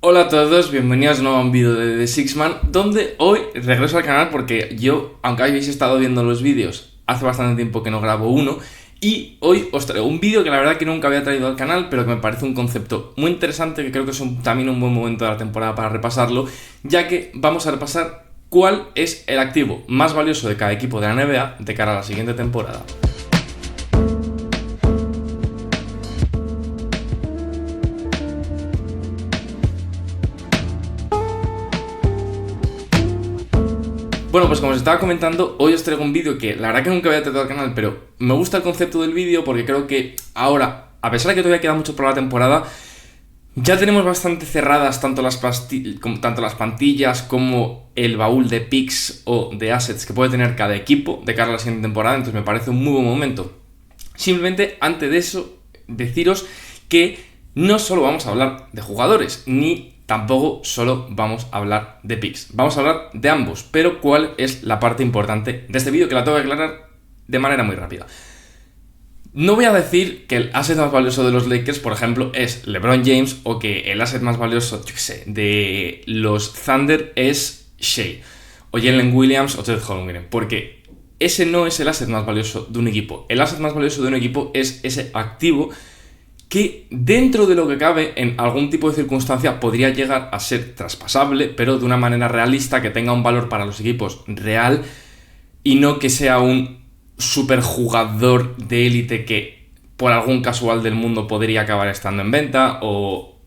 Hola a todos, bienvenidos de nuevo a un vídeo de The Sixman, donde hoy regreso al canal porque yo, aunque habéis estado viendo los vídeos, hace bastante tiempo que no grabo uno, y hoy os traigo un vídeo que la verdad que nunca había traído al canal, pero que me parece un concepto muy interesante, que creo que es también un buen momento de la temporada para repasarlo, ya que vamos a repasar cuál es el activo más valioso de cada equipo de la NBA de cara a la siguiente temporada. Bueno, pues como os estaba comentando, hoy os traigo un vídeo que la verdad que nunca había traído al canal, pero me gusta el concepto del vídeo porque creo que ahora, a pesar de que todavía queda mucho por la temporada, ya tenemos bastante cerradas tanto las plantillas como el baúl de picks o de assets que puede tener cada equipo de cara a la siguiente temporada, entonces me parece un muy buen momento. Simplemente, antes de eso, deciros que no solo vamos a hablar de jugadores, ni tampoco solo vamos a hablar de picks. Vamos a hablar de ambos, pero ¿cuál es la parte importante de este vídeo? Que la tengo que aclarar de manera muy rápida. No voy a decir que el asset más valioso de los Lakers, por ejemplo, es LeBron James, o que el asset más valioso, yo qué sé, de los Thunder es Shea, o Jalen Williams, o Chet Holmgren, porque ese no es el asset más valioso de un equipo. El asset más valioso de un equipo es ese activo que dentro de lo que cabe en algún tipo de circunstancia podría llegar a ser traspasable, pero de una manera realista, que tenga un valor para los equipos real y no que sea un superjugador de élite que por algún casual del mundo podría acabar estando en venta, o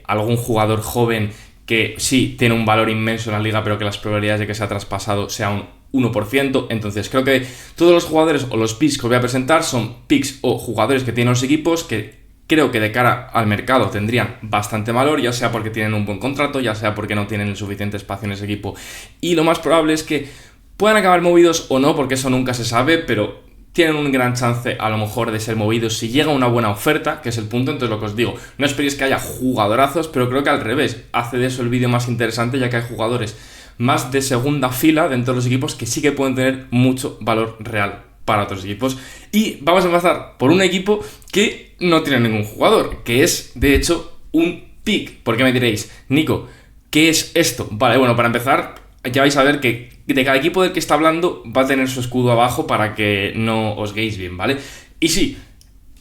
algún jugador joven que sí tiene un valor inmenso en la liga pero que las probabilidades de que sea traspasado sea un 1%. Entonces creo que todos los jugadores o los picks que os voy a presentar son picks o jugadores que tienen los equipos que creo que de cara al mercado tendrían bastante valor, ya sea porque tienen un buen contrato, ya sea porque no tienen el suficiente espacio en ese equipo. Y lo más probable es que puedan acabar movidos o no, porque eso nunca se sabe, pero tienen un gran chance a lo mejor de ser movidos si llega una buena oferta, que es el punto. Entonces lo que os digo, no esperéis que haya jugadorazos, pero creo que al revés, hace de eso el vídeo más interesante, ya que hay jugadores más de segunda fila dentro de los equipos que sí que pueden tener mucho valor real para otros equipos. Y vamos a empezar por un equipo que no tiene ningún jugador, que es de hecho un pick. ¿Por qué me diréis, Nico, qué es esto? Vale, bueno, para empezar ya vais a ver que de cada equipo del que está hablando va a tener su escudo abajo para que no os guéis bien, ¿vale? Y sí,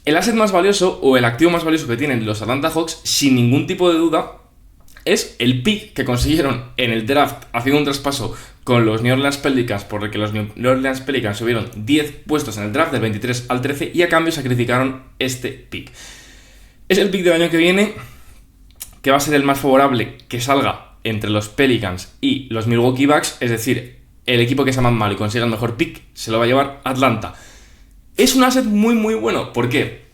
el asset más valioso o el activo más valioso que tienen los Atlanta Hawks, sin ningún tipo de duda, es el pick que consiguieron en el draft haciendo un traspaso con los New Orleans Pelicans, por el que los New Orleans Pelicans subieron 10 puestos en el draft del 23 al 13 y a cambio sacrificaron este pick. Es el pick del año que viene, que va a ser el más favorable que salga entre los Pelicans y los Milwaukee Bucks, es decir, el equipo que sea más malo y consiga el mejor pick se lo va a llevar Atlanta. Es un asset muy muy bueno. ¿Por qué?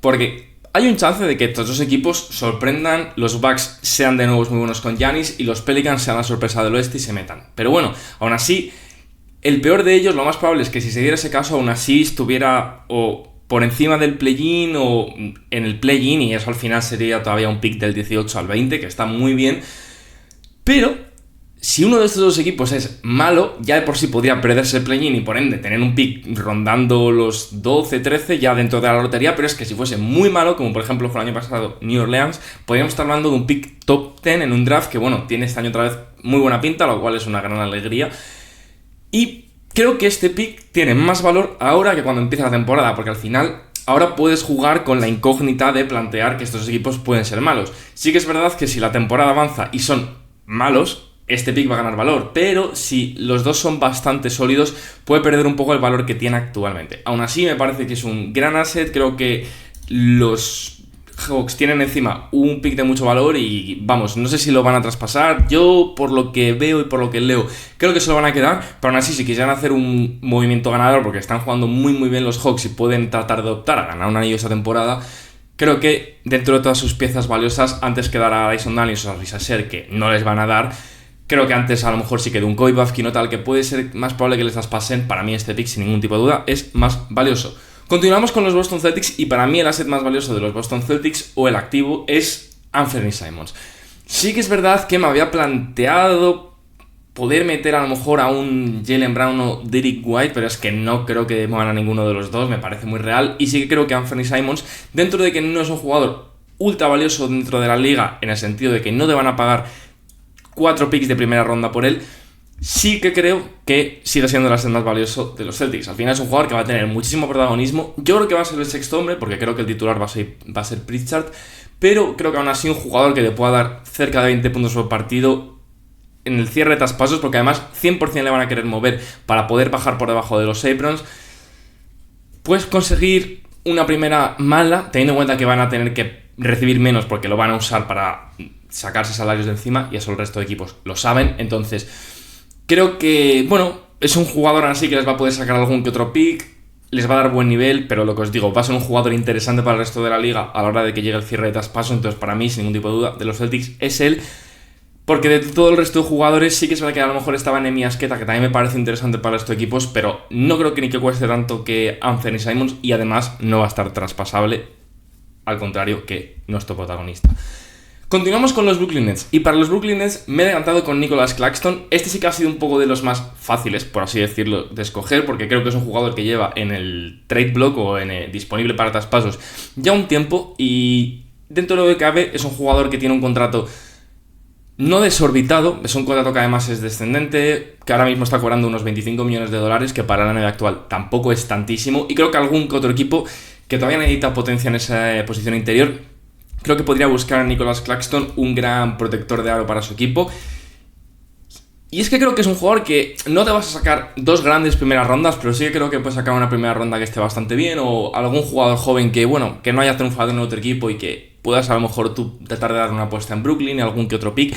Porque hay un chance de que estos dos equipos sorprendan, los Bucks sean de nuevo muy buenos con Giannis y los Pelicans sean la sorpresa del oeste y se metan. Pero bueno, aún así, el peor de ellos, lo más probable es que si se diera ese caso, aún así estuviera o por encima del play-in o en el play-in, y eso al final sería todavía un pick del 18 al 20, que está muy bien. Pero si uno de estos dos equipos es malo, ya de por sí podría perderse el play-in y por ende tener un pick rondando los 12, 13 ya dentro de la lotería, pero es que si fuese muy malo, como por ejemplo fue el año pasado New Orleans, podríamos estar hablando de un pick top 10 en un draft que, bueno, tiene este año otra vez muy buena pinta, lo cual es una gran alegría. Y creo que este pick tiene más valor ahora que cuando empieza la temporada, porque al final ahora puedes jugar con la incógnita de plantear que estos equipos pueden ser malos. Sí que es verdad que si la temporada avanza y son malos, este pick va a ganar valor, pero si los dos son bastante sólidos, puede perder un poco el valor que tiene actualmente. Aún así, me parece que es un gran asset. Creo que los Hawks tienen encima un pick de mucho valor y, vamos, no sé si lo van a traspasar. Yo, por lo que veo y por lo que leo, creo que se lo van a quedar, pero aún así, si quisieran hacer un movimiento ganador, porque están jugando muy muy bien los Hawks y pueden tratar de optar a ganar un anillo esta temporada, creo que dentro de todas sus piezas valiosas, antes que dar a Dyson Daniels o a Risa Ser, que no les van a dar, creo que antes a lo mejor sí que de un Kobe Bufkin o tal, que puede ser más probable que les traspasen, para mí este pick sin ningún tipo de duda es más valioso. Continuamos con los Boston Celtics y para mí el asset más valioso de los Boston Celtics o el activo es Anthony Simons. Sí que es verdad que me había planteado poder meter a lo mejor a un Jaylen Brown o Derrick White, pero es que no creo que muevan a ninguno de los dos, me parece muy real. Y sí que creo que Anthony Simons, dentro de que no es un jugador ultra valioso dentro de la liga, en el sentido de que no te van a pagar 4 picks de primera ronda por él, sí que creo que sigue siendo el más valioso de los Celtics. Al final es un jugador que va a tener muchísimo protagonismo. Yo creo que va a ser el sexto hombre, porque creo que el titular va a ser Pritchard, pero creo que aún así un jugador que le pueda dar cerca de 20 puntos por partido en el cierre de traspasos, porque además 100% le van a querer mover para poder bajar por debajo de los Abrons. Puedes conseguir una primera mala, teniendo en cuenta que van a tener que recibir menos porque lo van a usar para sacarse salarios de encima, y eso el resto de equipos lo saben. Entonces creo que, bueno, es un jugador así que les va a poder sacar algún que otro pick, les va a dar buen nivel, pero lo que os digo, va a ser un jugador interesante para el resto de la liga a la hora de que llegue el cierre de traspaso. Entonces para mí, sin ningún tipo de duda, de los Celtics es él, porque de todo el resto de jugadores sí que es verdad que a lo mejor estaba Nemi Asqueta, que también me parece interesante para estos equipos, pero no creo que ni que cueste tanto que Anthony Simons, y además no va a estar traspasable, al contrario que nuestro protagonista. Continuamos con los Brooklyn Nets, y para los Brooklyn Nets me he decantado con Nicholas Claxton. Este sí que ha sido un poco de los más fáciles, por así decirlo, de escoger, porque creo que es un jugador que lleva en el trade block o en disponible para traspasos ya un tiempo, y dentro de lo que cabe es un jugador que tiene un contrato no desorbitado, es un contrato que además es descendente, que ahora mismo está cobrando unos 25 millones de dólares, que para la NBA actual tampoco es tantísimo, y creo que algún que otro equipo que todavía necesita potencia en esa posición interior, creo que podría buscar a Nicholas Claxton, un gran protector de aro para su equipo. Y es que creo que es un jugador que no te vas a sacar 2 grandes primeras rondas, pero sí que creo que puedes sacar una primera ronda que esté bastante bien, o algún jugador joven que, bueno, que no haya triunfado en otro equipo y que puedas a lo mejor tú tratar de dar una apuesta en Brooklyn y algún que otro pick.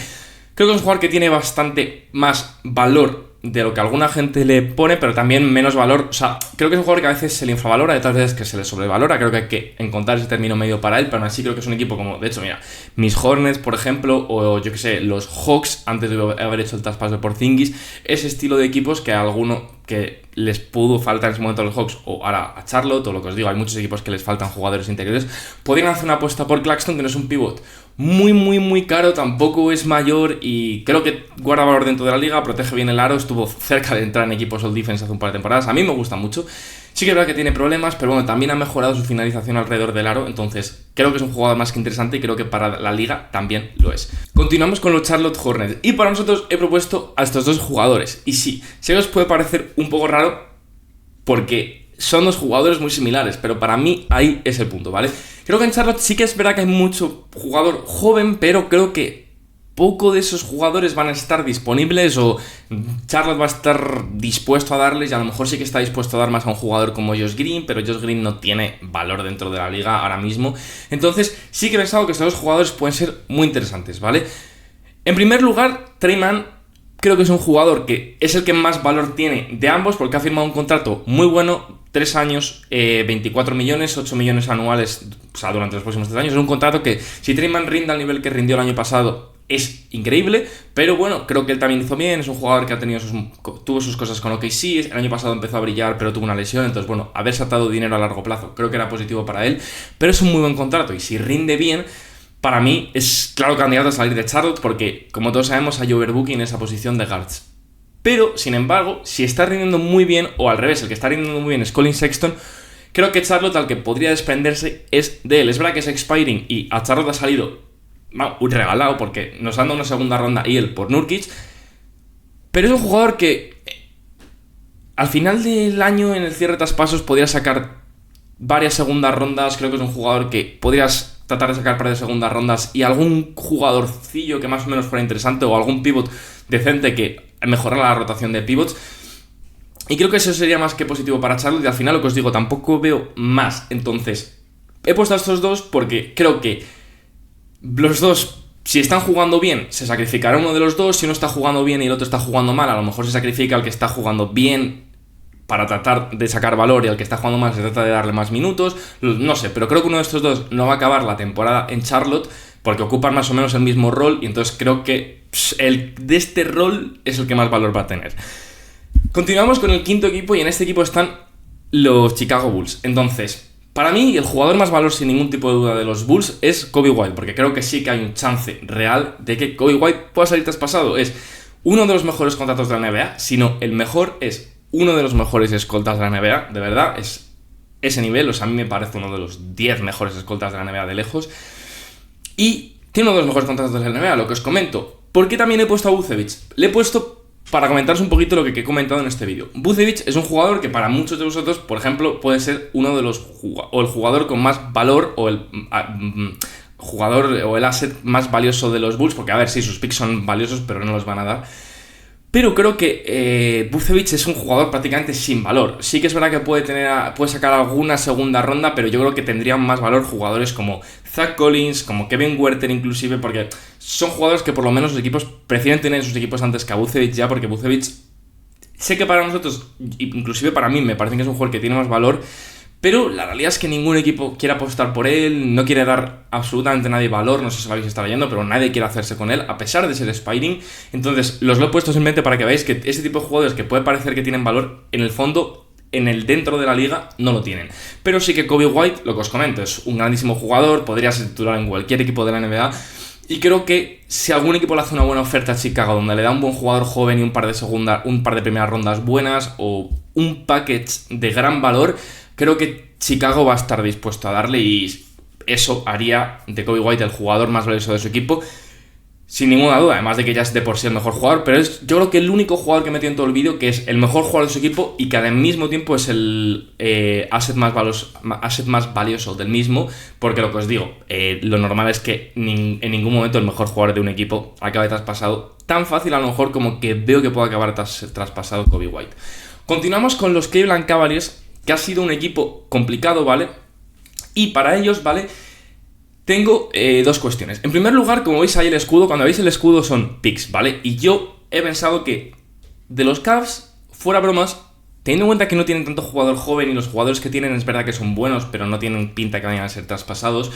Creo que es un jugador que tiene bastante más valor de lo que alguna gente le pone, pero también menos valor. O sea, creo que es un jugador que a veces se le infravalora, y otras veces que se le sobrevalora. Creo que hay que encontrar ese término medio para él, pero aún así creo que es un equipo como, de hecho, mira, mis Hornets, por ejemplo, o yo que sé, los Hawks, antes de haber hecho el traspaso de Porzingis, ese estilo de equipos que a alguno que les pudo faltar en ese momento a los Hawks, o ahora a Charlotte, o lo que os digo, hay muchos equipos que les faltan jugadores interiores, podrían hacer una apuesta por Claxton, que no es un pivot muy caro, tampoco es mayor, y creo que guarda valor dentro de la liga, protege bien el aro, estuvo cerca de entrar en equipos All Defense hace un par de temporadas. A mí me gusta mucho. Sí que es verdad que tiene problemas, pero bueno, también ha mejorado su finalización alrededor del aro, entonces creo que es un jugador más que interesante, y creo que para la liga también lo es. Continuamos con los Charlotte Hornets, y para nosotros he propuesto a estos 2 jugadores, y sí, sé que os puede parecer un poco raro porque son 2 jugadores muy similares, pero para mí ahí es el punto, ¿vale? Creo que en Charlotte sí que es verdad que hay mucho jugador joven, pero creo que poco de esos jugadores van a estar disponibles, o Charlotte va a estar dispuesto a darles, y a lo mejor sí que está dispuesto a dar más a un jugador como Josh Green, pero Josh Green no tiene valor dentro de la liga ahora mismo. Entonces sí que he pensado que estos 2 jugadores pueden ser muy interesantes, ¿vale? En primer lugar, Tre Mann creo que es un jugador que es el que más valor tiene de ambos, porque ha firmado un contrato muy bueno, 3 años, 24 millones, 8 millones anuales, o sea, durante los próximos 3 años. Es un contrato que, si Tre Mann rinde al nivel que rindió el año pasado, es increíble, pero bueno, creo que él también hizo bien. Es un jugador que tuvo sus cosas con OKC, el año pasado empezó a brillar, pero tuvo una lesión, entonces bueno, haberse atado dinero a largo plazo creo que era positivo para él, pero es un muy buen contrato, y si rinde bien, para mí es claro candidato a salir de Charlotte, porque como todos sabemos hay overbooking en esa posición de guards. Pero, sin embargo, si está rindiendo muy bien, o al revés, el que está rindiendo muy bien es Colin Sexton, creo que Charlotte al que podría desprenderse es de él. Es verdad que es expiring y a Charlotte ha salido regalado, porque nos han dado una segunda ronda y él por Nurkic, pero es un jugador que al final del año, en el cierre de traspasos, podría sacar varias segundas rondas. Creo que es un jugador que podrías tratar de sacar par de segundas rondas, y algún jugadorcillo que más o menos fuera interesante, o algún pivot decente que mejorara la rotación de pivots. Y creo que eso sería más que positivo para Charlotte, y al final, lo que os digo, tampoco veo más. Entonces, he puesto a estos 2 porque creo que los 2, si están jugando bien, se sacrificará uno de los 2. Si uno está jugando bien y el otro está jugando mal, a lo mejor se sacrifica al que está jugando bien para tratar de sacar valor, y al que está jugando mal se trata de darle más minutos. No sé, pero creo que uno de estos 2 no va a acabar la temporada en Charlotte, porque ocupan más o menos el mismo rol, y entonces creo que el de este rol es el que más valor va a tener. Continuamos con el quinto equipo, y en este equipo están los Chicago Bulls. Entonces, para mí, el jugador más valor sin ningún tipo de duda de los Bulls es Coby White, porque creo que sí que hay un chance real de que Coby White pueda salir traspasado. Es uno de los mejores contratos de la NBA, si no el mejor, es uno de los mejores escoltas de la NBA, de verdad, es ese nivel. O sea, a mí me parece uno de los 10 mejores escoltas de la NBA de lejos. y tiene uno de los mejores contratos de la NBA, lo que os comento. ¿Por qué también he puesto a Vucevic? Le he puesto para comentaros un poquito lo que he comentado en este vídeo. Vucevic es un jugador que para muchos de vosotros, por ejemplo, puede ser uno de los o el jugador con más valor o el jugador o el asset más valioso de los Bulls, porque a ver, sí, sus picks son valiosos, pero no los van a dar. Pero creo que Vucevic es un jugador prácticamente sin valor. Sí que es verdad que puede sacar alguna segunda ronda, pero yo creo que tendrían más valor jugadores como Zach Collins, como Kevin Huerter inclusive, porque son jugadores que por lo menos los equipos prefieren tener en sus equipos antes que a Vucevic ya, porque Vucevic, sé que para nosotros, inclusive para mí, me parece que es un jugador que tiene más valor, pero la realidad es que ningún equipo quiere apostar por él, no quiere dar absolutamente nadie valor, no sé si lo habéis estado leyendo, pero nadie quiere hacerse con él, a pesar de ser Spiring. Entonces, los lo he puesto simplemente para que veáis que este tipo de jugadores que puede parecer que tienen valor, en el fondo, dentro de la liga, no lo tienen. Pero sí que Coby White, lo que os comento, es un grandísimo jugador, podría ser titular en cualquier equipo de la NBA, y creo que si algún equipo le hace una buena oferta a Chicago, donde le da un buen jugador joven y un par de primeras rondas buenas, o un package de gran valor, creo que Chicago va a estar dispuesto a darle, y eso haría de Coby White el jugador más valioso de su equipo, sin ninguna duda, además de que ya es de por sí el mejor jugador, pero es yo creo que el único jugador que he metido en todo el vídeo que es el mejor jugador de su equipo y que al mismo tiempo es el asset más valioso del mismo, porque lo que os digo, lo normal es que en ningún momento el mejor jugador de un equipo acabe traspasado tan fácil a lo mejor como que veo que puede acabar traspasado Coby White. Continuamos con los Cleveland Cavaliers, que ha sido un equipo complicado, ¿vale? Y para ellos, ¿vale? Tengo dos cuestiones. En primer lugar, como veis ahí el escudo, cuando veis el escudo son picks, ¿vale? Y yo he pensado que de los Cavs, fuera bromas, teniendo en cuenta que no tienen tanto jugador joven y los jugadores que tienen es verdad que son buenos, pero no tienen pinta que vayan a ser traspasados,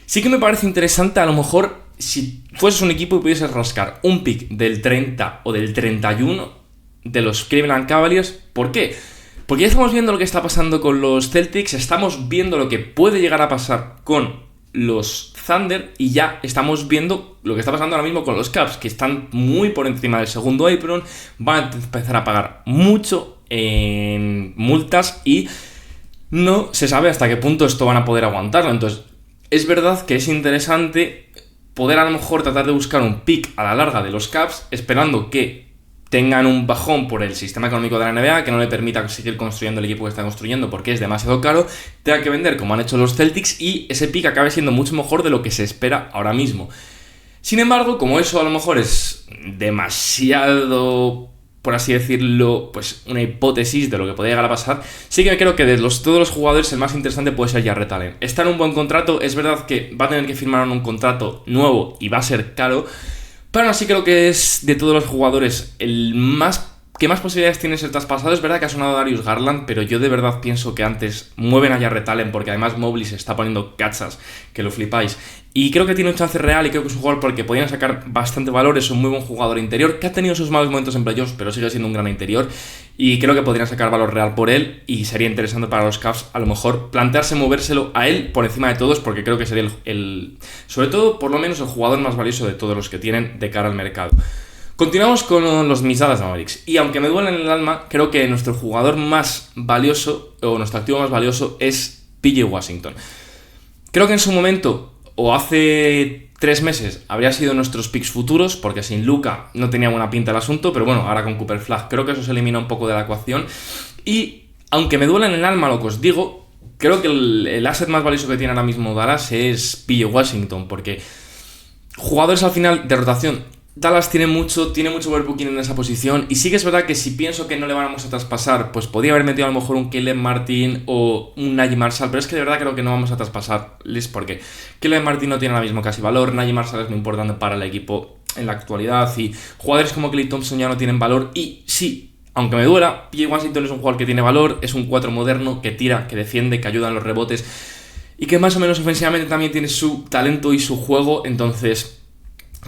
sí que me parece interesante a lo mejor si fueses un equipo y pudieses rascar un pick del 30 o del 31 de los Cleveland Cavaliers. ¿Por qué? Porque ya estamos viendo lo que está pasando con los Celtics, estamos viendo lo que puede llegar a pasar con los Thunder y ya estamos viendo lo que está pasando ahora mismo con los Cavs, que están muy por encima del segundo apron, van a empezar a pagar mucho en multas y no se sabe hasta qué punto esto van a poder aguantarlo. Entonces, es verdad que es interesante poder a lo mejor tratar de buscar un pick a la larga de los Cavs, esperando que tengan un bajón por el sistema económico de la NBA, que no le permita seguir construyendo el equipo que está construyendo porque es demasiado caro, tenga que vender como han hecho los Celtics y ese pick acabe siendo mucho mejor de lo que se espera ahora mismo. Sin embargo, como eso a lo mejor es demasiado, por así decirlo, pues una hipótesis de lo que podría llegar a pasar, sí que creo que de todos los jugadores el más interesante puede ser Jarrett Allen. Está en un buen contrato, es verdad que va a tener que firmar un contrato nuevo y va a ser caro, pero así creo que es de todos los jugadores el que más posibilidades tiene de ser traspasado. Es verdad que ha sonado Darius Garland, pero yo de verdad pienso que antes mueven a Jarrett Allen, porque además Mobley se está poniendo cachas, que lo flipáis. Y creo que tiene un chance real y creo que es un jugador por el que podrían sacar bastante valor. Es un muy buen jugador interior, que ha tenido sus malos momentos en playoffs, pero sigue siendo un gran interior. Y creo que podrían sacar valor real por él y sería interesante para los Cavs a lo mejor plantearse movérselo a él por encima de todos, porque creo que sería sobre todo, por lo menos, el jugador más valioso de todos los que tienen de cara al mercado. Continuamos con los mis Dallas Mavericks. Y aunque me duele en el alma, creo que nuestro jugador más valioso, o nuestro activo más valioso, es PJ Washington. Creo que en su momento, o hace 3 meses, habría sido nuestros picks futuros, porque sin Luka no tenía buena pinta el asunto, pero bueno, ahora con Cooper Flag creo que eso se elimina un poco de la ecuación. Y aunque me duele en el alma lo que os digo, creo que el asset más valioso que tiene ahora mismo Dallas es PJ Washington, porque jugadores al final de rotación, Dallas tiene mucho overbooking en esa posición, y sí que es verdad que si pienso que no le vamos a traspasar, pues podría haber metido a lo mejor un Caleb Martin o un Naji Marshall, pero es que de verdad creo que no vamos a traspasarles porque Caleb Martin no tiene ahora mismo casi valor, Naji Marshall es muy importante para el equipo en la actualidad y jugadores como Klay Thompson ya no tienen valor. Y sí, aunque me duela, PJ Washington es un jugador que tiene valor, es un 4 moderno, que tira, que defiende, que ayuda en los rebotes y que más o menos ofensivamente también tiene su talento y su juego. Entonces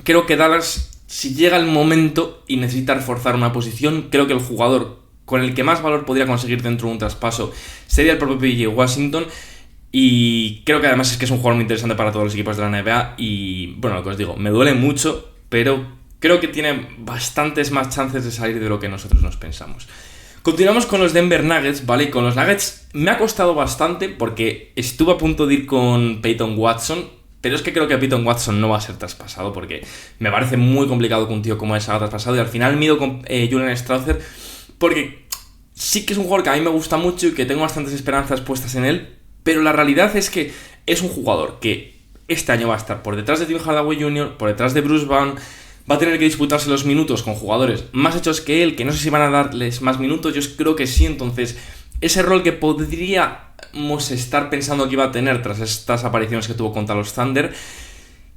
creo que Dallas, si llega el momento y necesita reforzar una posición, creo que el jugador con el que más valor podría conseguir dentro de un traspaso sería el propio PJ Washington. Y creo que además es que es un jugador muy interesante para todos los equipos de la NBA. Y bueno, lo que os digo, me duele mucho, pero creo que tiene bastantes más chances de salir de lo que nosotros nos pensamos. Continuamos con los Denver Nuggets, ¿vale? Con los Nuggets me ha costado bastante porque estuve a punto de ir con Peyton Watson, pero es que creo que Peyton Watson no va a ser traspasado porque me parece muy complicado que un tío como ese haga traspasado, y al final mido con Julian Strausser porque sí que es un jugador que a mí me gusta mucho y que tengo bastantes esperanzas puestas en él, pero la realidad es que es un jugador que este año va a estar por detrás de Tim Hardaway Jr., por detrás de Bruce Brown, va a tener que disputarse los minutos con jugadores más hechos que él, que no sé si van a darles más minutos, yo creo que sí. Entonces ese rol que podríamos estar pensando que iba a tener tras estas apariciones que tuvo contra los Thunder,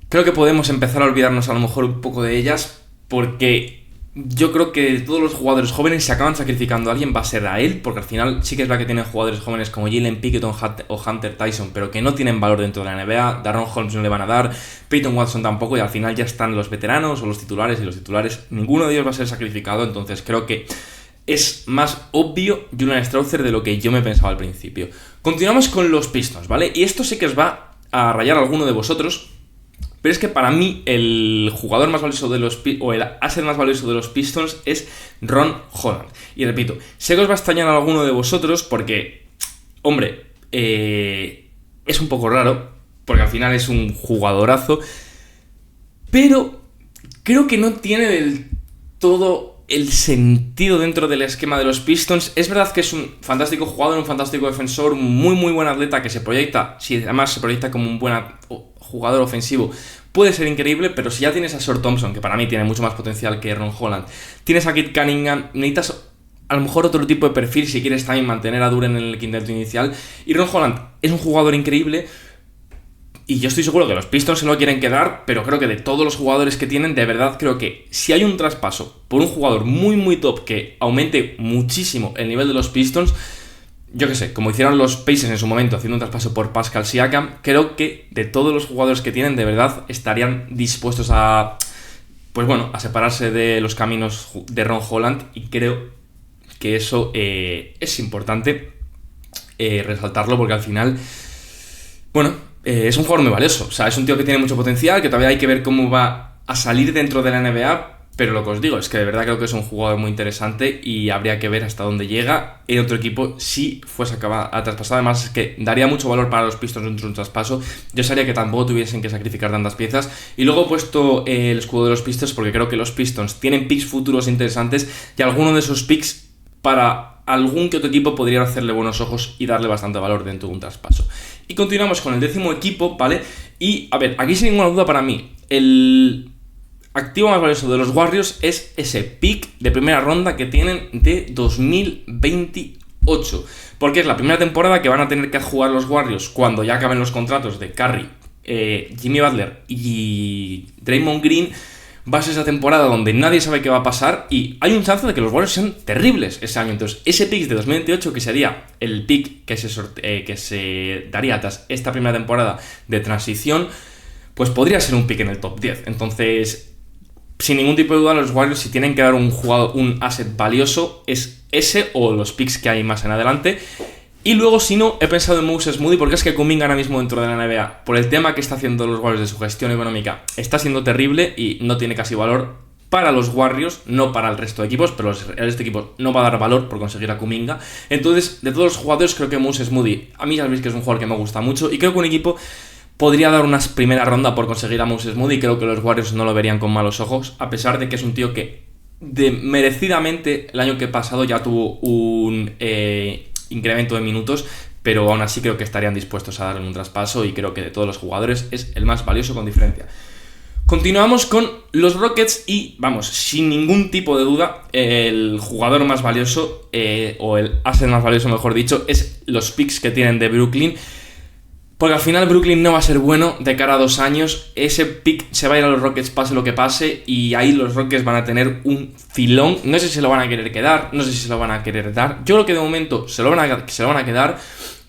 creo que podemos empezar a olvidarnos a lo mejor un poco de ellas, porque yo creo que todos los jugadores jóvenes se acaban sacrificando. Alguien va a ser a él, porque al final sí que es verdad que tienen jugadores jóvenes como Jalen Pickett o Hunter Tyson, pero que no tienen valor dentro de la NBA. Darron Holmes no le van a dar, Peyton Watson tampoco, y al final ya están los veteranos o los titulares, y los titulares, ninguno de ellos va a ser sacrificado. Entonces creo que es más obvio Julian Strausser de lo que yo me pensaba al principio. Continuamos con los Pistons, ¿vale? Y esto sí que os va a rayar a alguno de vosotros, pero es que para mí el jugador más valioso de los o el asset más valioso de los Pistons es Ron Holland. Y repito, sé que os va a extrañar a alguno de vosotros porque, hombre, es un poco raro, porque al final es un jugadorazo, pero creo que no tiene del todo el sentido dentro del esquema de los Pistons. Es verdad que es un fantástico jugador, un fantástico defensor, un muy buen atleta que se proyecta, si además se proyecta como un buen jugador ofensivo, puede ser increíble, pero si ya tienes a Short Thompson, que para mí tiene mucho más potencial que Ron Holland, tienes a Kit Cunningham, necesitas a lo mejor otro tipo de perfil si quieres también mantener a Duren en el quinteto inicial, y Ron Holland es un jugador increíble, y yo estoy seguro que los Pistons se lo quieren quedar, pero creo que de todos los jugadores que tienen, de verdad creo que si hay un traspaso por un jugador muy top que aumente muchísimo el nivel de los Pistons, yo qué sé, como hicieron los Pacers en su momento haciendo un traspaso por Pascal Siakam, creo que de todos los jugadores que tienen, de verdad estarían dispuestos a, pues bueno, a separarse de los caminos de Ron Holland, y creo que eso es importante resaltarlo, porque al final, bueno, es un jugador muy valioso. O sea, es un tío que tiene mucho potencial, que todavía hay que ver cómo va a salir dentro de la NBA, pero lo que os digo es que de verdad creo que es un jugador muy interesante y habría que ver hasta dónde llega en otro equipo si fuese a traspasar. Además es que daría mucho valor para los Pistons dentro de un traspaso. Yo sabría que tampoco tuviesen que sacrificar tantas piezas. Y luego he puesto el escudo de los Pistons porque creo que los Pistons tienen picks futuros interesantes, y alguno de esos picks para algún que otro equipo podrían hacerle buenos ojos y darle bastante valor dentro de un traspaso. Y continuamos con el 10º equipo, ¿vale? Y a ver, aquí sin ninguna duda para mí, el activo más valioso de los Warriors es ese pick de primera ronda que tienen de 2028. Porque es la primera temporada que van a tener que jugar los Warriors cuando ya acaben los contratos de Curry, Jimmy Butler y Draymond Green. Va a ser esa temporada donde nadie sabe qué va a pasar y hay un chance de que los Warriors sean terribles ese año. Entonces, ese pick de 2028, que sería el pick que se daría tras esta primera temporada de transición, pues podría ser un pick en el top 10. Entonces, sin ningún tipo de duda, los Warriors, si tienen que dar un asset valioso, es ese o los picks que hay más en adelante. Y luego, si no, he pensado en Moses Moody, porque es que Kuminga ahora mismo dentro de la NBA, por el tema que está haciendo los Warriors de su gestión económica, está siendo terrible y no tiene casi valor para los Warriors, no para el resto de equipos, pero el resto de equipos no va a dar valor por conseguir a Kuminga. Entonces, de todos los jugadores, creo que Moses Moody, a mí ya sabéis que es un jugador que me gusta mucho, y creo que un equipo podría dar una primera ronda por conseguir a Moses Moody, y creo que los Warriors no lo verían con malos ojos, a pesar de que es un tío que merecidamente el año que pasado ya tuvo un incremento de minutos, pero aún así creo que estarían dispuestos a darle un traspaso, y creo que de todos los jugadores es el más valioso con diferencia. Continuamos con los Rockets y, vamos, sin ningún tipo de duda, el jugador más valioso, o el asset más valioso, mejor dicho, es los picks que tienen de Brooklyn. Porque al final Brooklyn no va a ser bueno de cara a 2 años. Ese pick se va a ir a los Rockets pase lo que pase, y ahí los Rockets van a tener un filón. No sé si se lo van a querer quedar, no sé si se lo van a querer dar. Yo creo que de momento se lo van a quedar.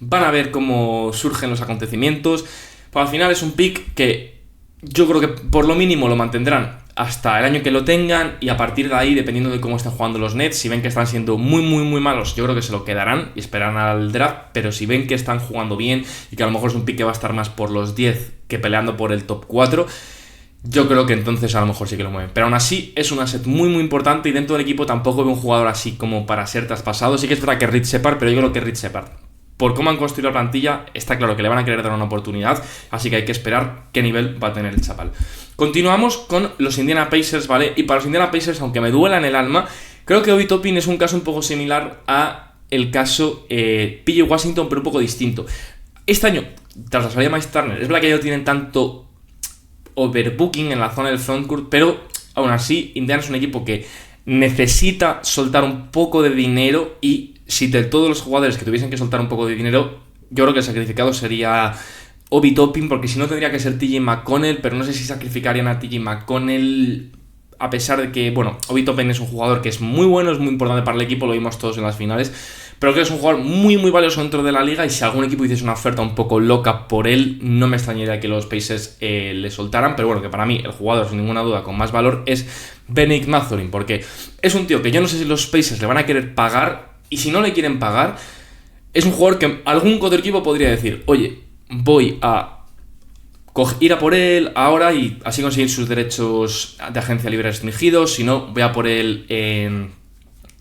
Van a ver cómo surgen los acontecimientos. Pero al final es un pick que yo creo que por lo mínimo lo mantendrán hasta el año que lo tengan, y a partir de ahí, dependiendo de cómo estén jugando los Nets, si ven que están siendo muy malos, yo creo que se lo quedarán y esperarán al draft. Pero si ven que están jugando bien y que a lo mejor es un pick que va a estar más por los 10 que peleando por el top 4, yo creo que entonces a lo mejor sí que lo mueven. Pero aún así es un asset muy importante, y dentro del equipo tampoco veo un jugador así como para ser traspasado. Sí que es verdad que Reed Shepard, pero yo creo que Reed Shepard, por cómo han construido la plantilla, está claro que le van a querer dar una oportunidad, así que hay que esperar qué nivel va a tener el chaval. Continuamos con los Indiana Pacers, ¿vale? Y para los Indiana Pacers, aunque me duela en el alma, creo que Obi Toppin es un caso un poco similar a el caso PJ Washington, pero un poco distinto. Este año, tras la salida de Miles Turner, es verdad que ellos tienen tanto overbooking en la zona del frontcourt, pero aún así, Indiana es un equipo que necesita soltar un poco de dinero, y si de todos los jugadores que tuviesen que soltar un poco de dinero, yo creo que el sacrificado sería Obi Toppin, porque si no tendría que ser TJ McConnell, pero no sé si sacrificarían a TJ McConnell, a pesar de que, bueno, Obi Toppin es un jugador que es muy bueno, es muy importante para el equipo, lo vimos todos en las finales, pero creo que es un jugador muy muy valioso dentro de la liga, y si algún equipo hiciese una oferta un poco loca por él, no me extrañaría que los Pacers le soltaran, pero bueno, que para mí el jugador sin ninguna duda con más valor es Bennedict Mathurin, porque es un tío que yo no sé si los Pacers le van a querer pagar, y si no le quieren pagar, es un jugador que algún otro equipo podría decir, oye, voy a ir a por él ahora y así conseguir sus derechos de agencia libre restringidos, si no, voy a por él en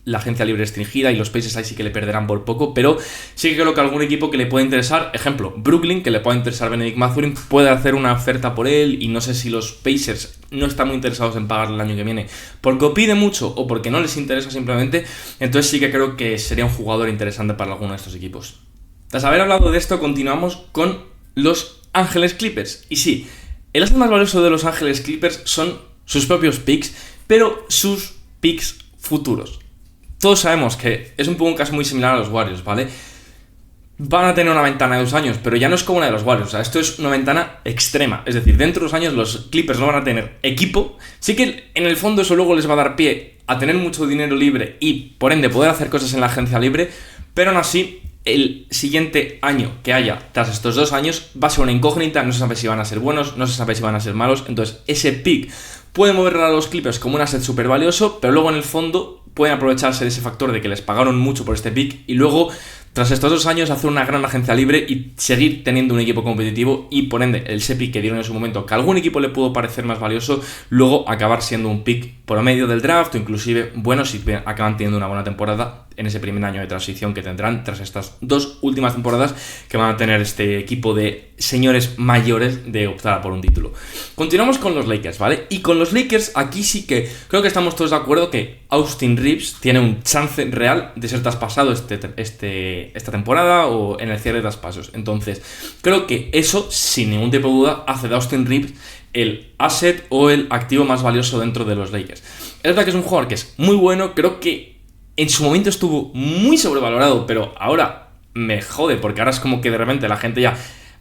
la agencia libre restringida, y los Pacers ahí sí que le perderán por poco, pero sí que creo que algún equipo que le pueda interesar, ejemplo, Brooklyn, que le pueda interesar Bennedict Mathurin, puede hacer una oferta por él, y no sé si los Pacers no están muy interesados en pagarle el año que viene porque o pide mucho o porque no les interesa simplemente, entonces sí que creo que sería un jugador interesante para alguno de estos equipos. Tras haber hablado de esto, continuamos con los Ángeles Clippers, y sí, el asset más valioso de los Ángeles Clippers son sus propios picks, pero sus picks futuros. Todos sabemos que es un poco un caso muy similar a los Warriors, ¿vale? Van a tener una ventana de 2 años, pero ya no es como la de los Warriors, o sea, esto es una ventana extrema, es decir, dentro de 2 años los Clippers no van a tener equipo, sí que en el fondo eso luego les va a dar pie a tener mucho dinero libre y por ende poder hacer cosas en la agencia libre, pero aún así el siguiente año que haya tras estos 2 años va a ser una incógnita, no se sabe si van a ser buenos, no se sabe si van a ser malos, entonces ese pick puede mover a los Clippers como un asset súper valioso, pero luego en el fondo pueden aprovecharse de ese factor de que les pagaron mucho por este pick y luego, tras estos 2 años, hacer una gran agencia libre y seguir teniendo un equipo competitivo, y por ende, ese pick que dieron en su momento, que a algún equipo le pudo parecer más valioso, luego acabar siendo un pick por medio del draft, o inclusive, bueno, si acaban teniendo una buena temporada en ese primer año de transición que tendrán tras estas 2 últimas temporadas que van a tener este equipo de señores mayores de optar por un título. Continuamos con los Lakers, ¿vale? Y con los Lakers aquí sí que creo que estamos todos de acuerdo que Austin Reeves tiene un chance real de ser traspasado esta temporada o en el cierre de traspasos. Entonces, creo que eso, sin ningún tipo de duda, hace de Austin Reeves el asset o el activo más valioso dentro de los Lakers. Es verdad que es un jugador que es muy bueno, creo que en su momento estuvo muy sobrevalorado, pero ahora me jode, porque ahora es como que de repente la gente ya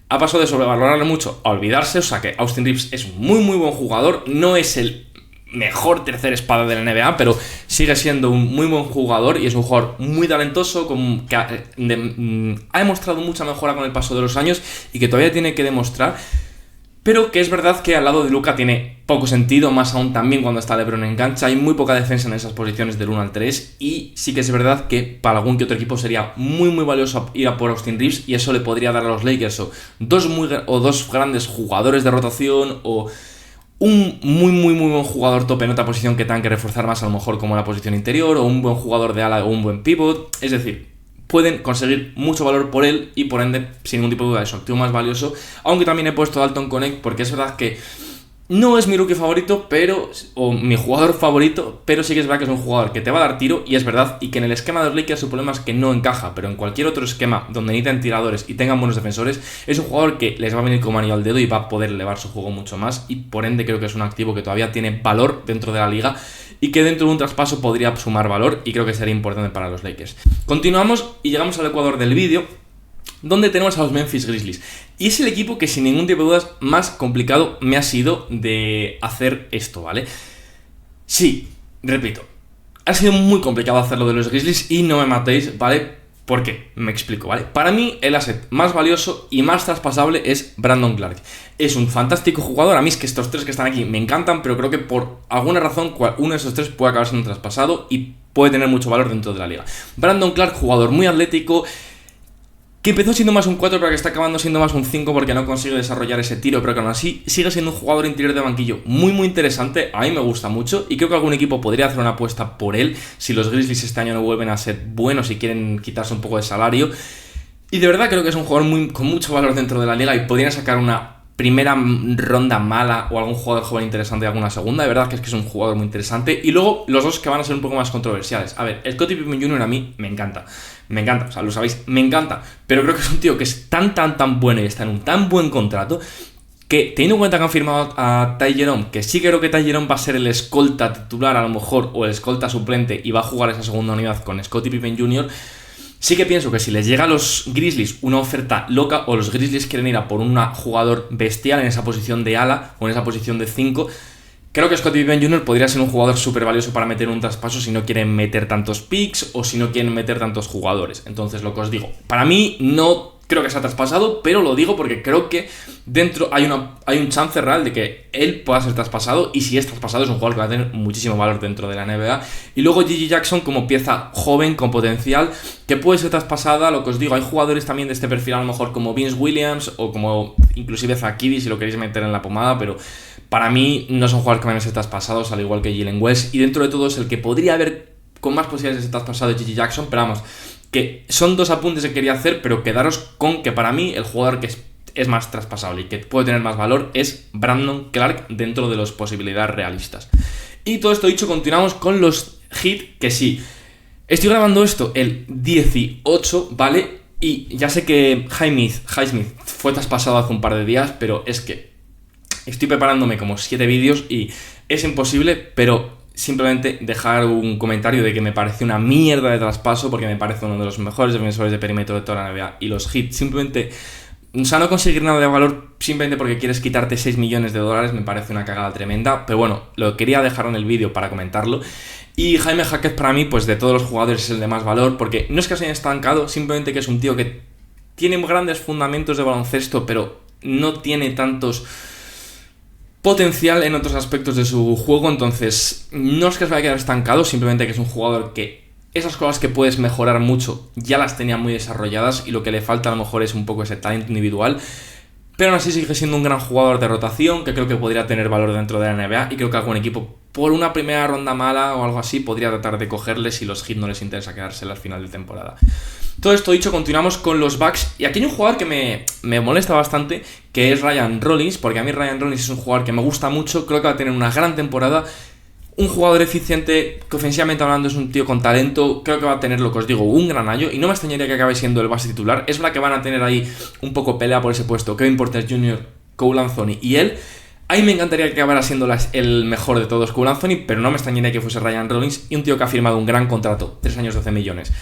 ha pasado de sobrevalorarlo mucho a olvidarse, o sea que Austin Reeves es un muy muy buen jugador, no es el mejor tercer espada de la NBA, pero sigue siendo un muy buen jugador y es un jugador muy talentoso que ha demostrado mucha mejora con el paso de los años y que todavía tiene que demostrar, pero que es verdad que al lado de Luka tiene poco sentido, más aún también cuando está LeBron en cancha, hay muy poca defensa en esas posiciones del 1 al 3 y sí que es verdad que para algún que otro equipo sería muy muy valioso ir a por Austin Reeves y eso le podría dar a los Lakers o dos grandes jugadores de rotación o un muy muy muy buen jugador top en otra posición que tengan que reforzar más, a lo mejor como la posición interior, o un buen jugador de ala o un buen pivot, es decir, pueden conseguir mucho valor por él y por ende, sin ningún tipo de duda, es su activo más valioso, aunque también he puesto Dalton Connect porque es verdad que no es mi rookie favorito, o mi jugador favorito, pero sí que es verdad que es un jugador que te va a dar tiro, y es verdad, y que en el esquema de los Lakers su problema es que no encaja, pero en cualquier otro esquema donde necesiten tiradores y tengan buenos defensores, es un jugador que les va a venir como anillo al dedo y va a poder elevar su juego mucho más, y por ende creo que es un activo que todavía tiene valor dentro de la liga, y que dentro de un traspaso podría sumar valor, y creo que sería importante para los Lakers. Continuamos y llegamos al ecuador del vídeo, donde tenemos a los Memphis Grizzlies. Y es el equipo que sin ningún tipo de dudas más complicado me ha sido de hacer esto, ¿vale? Sí, repito, ha sido muy complicado hacerlo de los Grizzlies y no me matéis, ¿vale? ¿Por qué? Me explico, ¿vale? Para mí el asset más valioso y más traspasable es Brandon Clark. Es un fantástico jugador, a mí es que estos 3 que están aquí me encantan, pero creo que por alguna razón uno de esos 3 puede acabar siendo traspasado y puede tener mucho valor dentro de la liga. Brandon Clark, jugador muy atlético, que empezó siendo más un 4 pero que está acabando siendo más un 5 porque no consigue desarrollar ese tiro, pero que aún así sigue siendo un jugador interior de banquillo muy muy interesante, a mí me gusta mucho y creo que algún equipo podría hacer una apuesta por él si los Grizzlies este año no vuelven a ser buenos y quieren quitarse un poco de salario. Y de verdad creo que es un jugador con mucho valor dentro de la liga y podrían sacar una primera ronda mala o algún jugador joven interesante de alguna segunda. De verdad que es un jugador muy interesante. Y luego los dos que van a ser un poco más controversiales. A ver, Scottie Pippen Jr. a mí me encanta. Me encanta, o sea, lo sabéis, me encanta. Pero creo que es un tío que es tan bueno y está en un tan buen contrato que, teniendo en cuenta que han firmado a Ty Jerome, que sí creo que Ty Jerome va a ser el escolta titular a lo mejor, o el escolta suplente, y va a jugar esa segunda unidad con Scottie Pippen Jr., sí que pienso que si les llega a los Grizzlies una oferta loca, o los Grizzlies quieren ir a por un jugador bestial en esa posición de ala o en esa posición de 5, creo que Scottie Pippen Jr. podría ser un jugador súper valioso para meter un traspaso si no quieren meter tantos picks o si no quieren meter tantos jugadores. Entonces, lo que os digo, para mí no creo que sea traspasado, pero lo digo porque creo que dentro hay un chance real de que él pueda ser traspasado, y si es traspasado es un jugador que va a tener muchísimo valor dentro de la NBA. Y luego Gigi Jackson como pieza joven con potencial que puede ser traspasada. Lo que os digo, hay jugadores también de este perfil a lo mejor como Vince Williams o como inclusive Zakidi si lo queréis meter en la pomada, pero para mí no son jugadores que van a ser traspasados, al igual que Jalen Wells, y dentro de todo es el que podría haber con más posibilidades de ser traspasado de Gigi Jackson, pero vamos, que son dos apuntes que quería hacer, pero quedaros con que para mí el jugador que es más traspasable y que puede tener más valor es Brandon Clark dentro de las posibilidades realistas. Y todo esto dicho, continuamos con los Heat, que sí, estoy grabando esto el 18, ¿vale? Y ya sé que Highsmith fue traspasado hace un par de días, pero es que estoy preparándome como 7 vídeos y es imposible, pero simplemente dejar un comentario de que me parece una mierda de traspaso, porque me parece uno de los mejores defensores de perímetro de toda la NBA, y los Heat simplemente, o sea, no conseguir nada de valor simplemente porque quieres quitarte 6 millones de dólares me parece una cagada tremenda. Pero bueno, lo quería dejar en el vídeo para comentarlo. Y Jaime Jaquez para mí, pues de todos los jugadores es el de más valor, porque no es que se haya estancado, simplemente que es un tío que tiene grandes fundamentos de baloncesto, pero no tiene tantos potencial en otros aspectos de su juego. Entonces no es que se vaya a quedar estancado, simplemente que es un jugador que esas cosas que puedes mejorar mucho ya las tenía muy desarrolladas, y lo que le falta a lo mejor es un poco ese talento individual. Pero aún así sigue siendo un gran jugador de rotación que creo que podría tener valor dentro de la NBA, y creo que algún equipo por una primera ronda mala o algo así podría tratar de cogerle si los Heat no les interesa quedársela al final de temporada. Todo esto dicho, continuamos con los Bucks, y aquí hay un jugador que me molesta bastante, que es Ryan Rollins, porque a mí Ryan Rollins es un jugador que me gusta mucho, creo que va a tener una gran temporada, un jugador eficiente, que ofensivamente hablando es un tío con talento, creo que va a tener, lo que os digo, un gran año, y no me extrañaría que acabe siendo el base titular. Es verdad que van a tener ahí un poco pelea por ese puesto, Kevin Porter Jr., Cole Anthony y él. Ahí me encantaría que acabara siendo el mejor de todos, Cole Anthony, pero no me extrañaría que fuese Ryan Rollins, y un tío que ha firmado un gran contrato, 3 años 12 millones.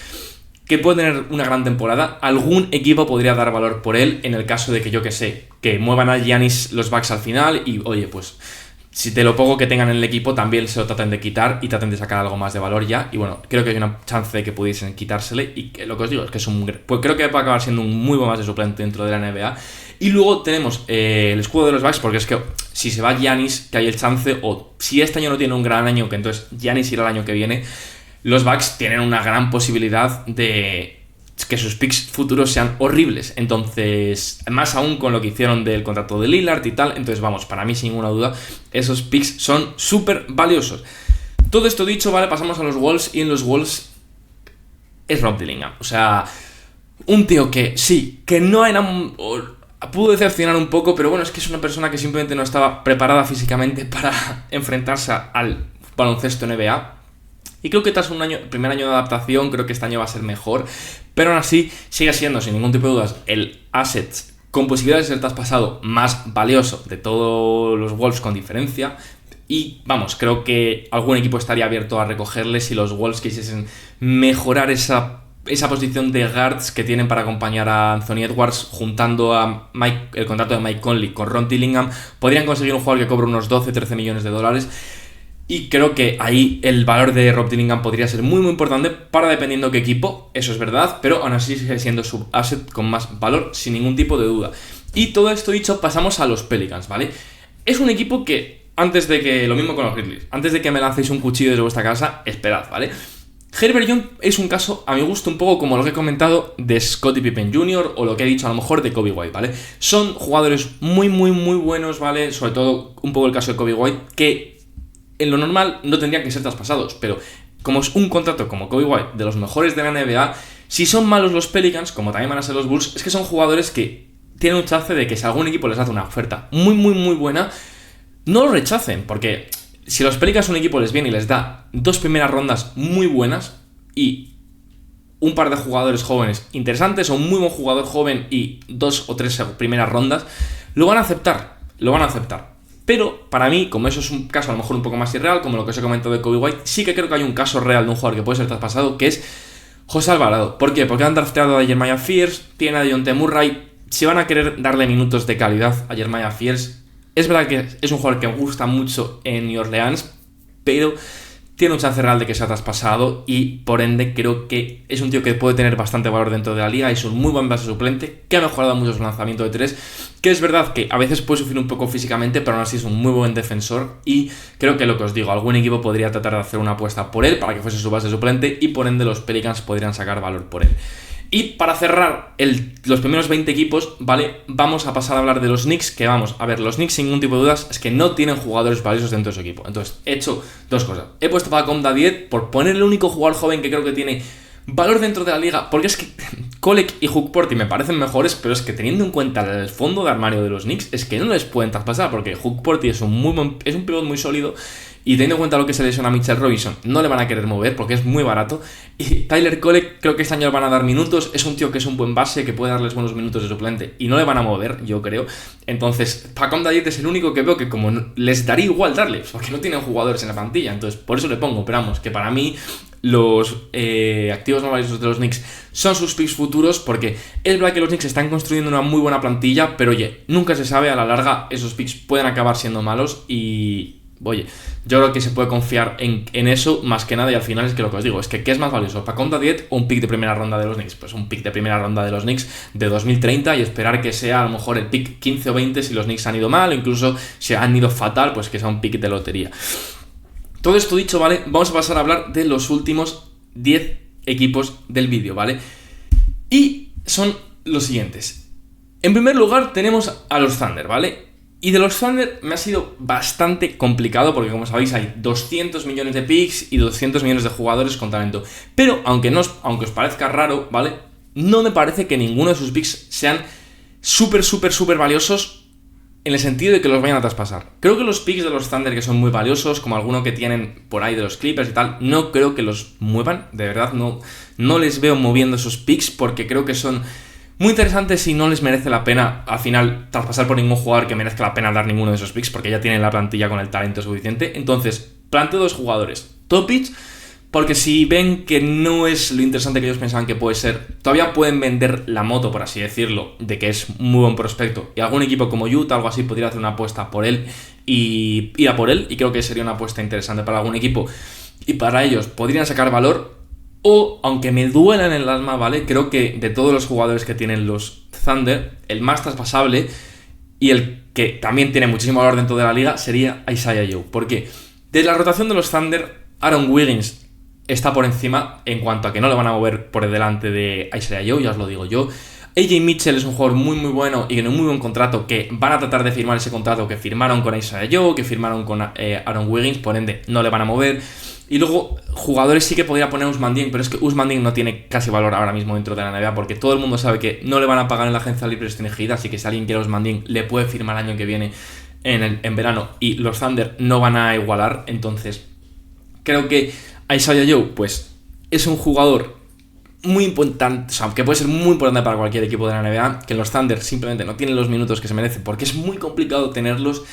Que puede tener una gran temporada. Algún equipo podría dar valor por él en el caso de que, yo que sé, que muevan a Giannis los Bucks al final y, oye, pues si te lo poco que tengan en el equipo también se lo traten de quitar y traten de sacar algo más de valor ya. Y bueno, creo que hay una chance de que pudiesen quitársele, y que, lo que os digo es que pues creo que va a acabar siendo un muy buen base suplente dentro de la NBA. Y luego tenemos el escudo de los Bucks, porque es que si se va Giannis, que hay el chance, o si este año no tiene un gran año, que entonces Giannis irá el año que viene, los Bucks tienen una gran posibilidad de que sus picks futuros sean horribles. Entonces, más aún con lo que hicieron del contrato de Lillard y tal. Entonces, vamos, para mí sin ninguna duda esos picks son súper valiosos. Todo esto dicho, vale, pasamos a los Wolves, y en los Wolves es Rob Dillingham. O sea, un tío que sí, que no era... pudo decepcionar un poco, pero bueno, es que es una persona que simplemente no estaba preparada físicamente para enfrentarse al baloncesto NBA. Y creo que tras primer año de adaptación, creo que este año va a ser mejor. Pero aún así, sigue siendo, sin ningún tipo de dudas, el asset con posibilidades de ser traspasado más valioso de todos los Wolves con diferencia. Y vamos, creo que algún equipo estaría abierto a recogerle si los Wolves quisiesen mejorar esa posición de guards que tienen para acompañar a Anthony Edwards, juntando a el contrato de Mike Conley con Ron Dillingham. Podrían conseguir un jugador que cobra unos 12-13 millones de dólares. Y creo que ahí el valor de Rob Dillingham podría ser muy muy importante para dependiendo qué equipo, eso es verdad, pero aún así sigue siendo su asset con más valor, sin ningún tipo de duda. Y todo esto dicho, pasamos a los Pelicans, ¿vale? Es un equipo que, antes de que, lo mismo con los Grizzlies, antes de que me lancéis un cuchillo desde vuestra casa, esperad, ¿vale? Herbert Jones es un caso, a mi gusto, un poco como lo que he comentado de Scottie Pippen Jr. o lo que he dicho a lo mejor de Kobe White, ¿vale? Son jugadores muy muy muy buenos, ¿vale? Sobre todo un poco el caso de Kobe White, que en lo normal no tendrían que ser traspasados, pero como es un contrato como Kobe White, de los mejores de la NBA, Si son malos los Pelicans, como también van a ser los Bulls, es que son jugadores que tienen un chance de que si algún equipo les hace una oferta muy, muy, muy buena, no lo rechacen, porque si los Pelicans un equipo les viene y les da 2 primeras rondas muy buenas y un par de jugadores jóvenes interesantes o un muy buen jugador joven y 2 o 3 primeras rondas, lo van a aceptar, Pero para mí, como eso es un caso a lo mejor un poco más irreal, como lo que os he comentado de Kobe White, sí que creo que hay un caso real de un jugador que puede ser traspasado, que es José Alvarado. ¿Por qué? Porque han drafteado a Jeremiah Fears, tiene a Dejounte Murray. Si van a querer darle minutos de calidad a Jeremiah Fears, es verdad que es un jugador que me gusta mucho en New Orleans, pero tiene un chance real de que sea traspasado y por ende creo que es un tío que puede tener bastante valor dentro de la liga. Es un muy buen base suplente que ha mejorado mucho su lanzamiento de 3, que es verdad que a veces puede sufrir un poco físicamente, pero aún así es un muy buen defensor y creo que lo que os digo, algún equipo podría tratar de hacer una apuesta por él para que fuese su base suplente y por ende los Pelicans podrían sacar valor por él. Y para cerrar los primeros 20 equipos, ¿vale? Vamos a pasar a hablar de los Knicks, que vamos, a ver, los Knicks sin ningún tipo de dudas es que no tienen jugadores valiosos dentro de su equipo. Entonces, he hecho 2 cosas. He puesto para Comda 10 por poner el único jugador joven que creo que tiene valor dentro de la liga, porque es que Kolek y Hug Porty me parecen mejores, pero es que teniendo en cuenta el fondo de armario de los Knicks, es que no les pueden traspasar, porque Hug Porty es un pivot muy sólido. Y teniendo en cuenta lo que se lesiona a Mitchell Robinson, no le van a querer mover porque es muy barato. Y Tyler Kolek creo que este año le van a dar minutos. Es un tío que es un buen base, que puede darles buenos minutos de suplente. Y no le van a mover, yo creo. Entonces, Pacom Dayet es el único que veo que como les daría igual darle, porque no tienen jugadores en la plantilla. Entonces, por eso le pongo. Pero vamos, que para mí los activos no valiosos de los Knicks son sus picks futuros, porque es verdad que los Knicks están construyendo una muy buena plantilla, pero oye, nunca se sabe, a la larga esos picks pueden acabar siendo malos y... Oye, yo creo que se puede confiar en eso más que nada y al final es que lo que os digo, es que ¿qué es más valioso? ¿Pacom 10 o un pick de primera ronda de los Knicks? Pues un pick de primera ronda de los Knicks de 2030 y esperar que sea a lo mejor el pick 15 o 20 si los Knicks han ido mal o incluso si han ido fatal, pues que sea un pick de lotería. Todo esto dicho, ¿vale? Vamos a pasar a hablar de los últimos 10 equipos del vídeo, ¿vale? Y son los siguientes. En primer lugar tenemos a los Thunder, ¿vale? Y de los Thunder me ha sido bastante complicado porque, como sabéis, hay 200 millones de picks y 200 millones de jugadores con talento. Pero, aunque os parezca raro, ¿vale? No me parece que ninguno de sus picks sean súper valiosos en el sentido de que los vayan a traspasar. Creo que los picks de los Thunder que son muy valiosos, como alguno que tienen por ahí de los Clippers y tal, no creo que los muevan. De verdad, no les veo moviendo esos picks porque creo que son... muy interesante si no les merece la pena al final traspasar por ningún jugador que merezca la pena dar ninguno de esos picks porque ya tienen la plantilla con el talento suficiente. Entonces, planteo 2 jugadores top picks porque si ven que no es lo interesante que ellos pensaban que puede ser, todavía pueden vender la moto, por así decirlo, de que es muy buen prospecto y algún equipo como Utah, algo así, podría hacer una apuesta por él y ir a por él, y creo que sería una apuesta interesante para algún equipo y para ellos podrían sacar valor. O, aunque me duela en el alma, ¿vale? Creo que de todos los jugadores que tienen los Thunder, el más traspasable y el que también tiene muchísimo valor dentro de la liga sería Isaiah Joe. ¿Por qué? De la rotación de los Thunder, Aaron Wiggins está por encima en cuanto a que no le van a mover por delante de Isaiah Joe, ya os lo digo yo. AJ Mitchell es un jugador muy bueno y en un muy buen contrato, que van a tratar de firmar ese contrato que firmaron con Isaiah Joe, que firmaron con Aaron Wiggins, por ende no le van a mover. Y luego, jugadores sí que podría poner Ousmane Dieng, pero es que Ousmane Dieng no tiene casi valor ahora mismo dentro de la NBA, porque todo el mundo sabe que no le van a pagar en la agencia libre restringida, así que si alguien quiere Ousmane Dieng, le puede firmar el año que viene en verano, y los Thunder no van a igualar. Entonces, creo que Isaiah Joe, pues, es un jugador muy importante, o sea, que puede ser muy importante para cualquier equipo de la NBA, que los Thunder simplemente no tienen los minutos que se merecen, porque es muy complicado tenerlos.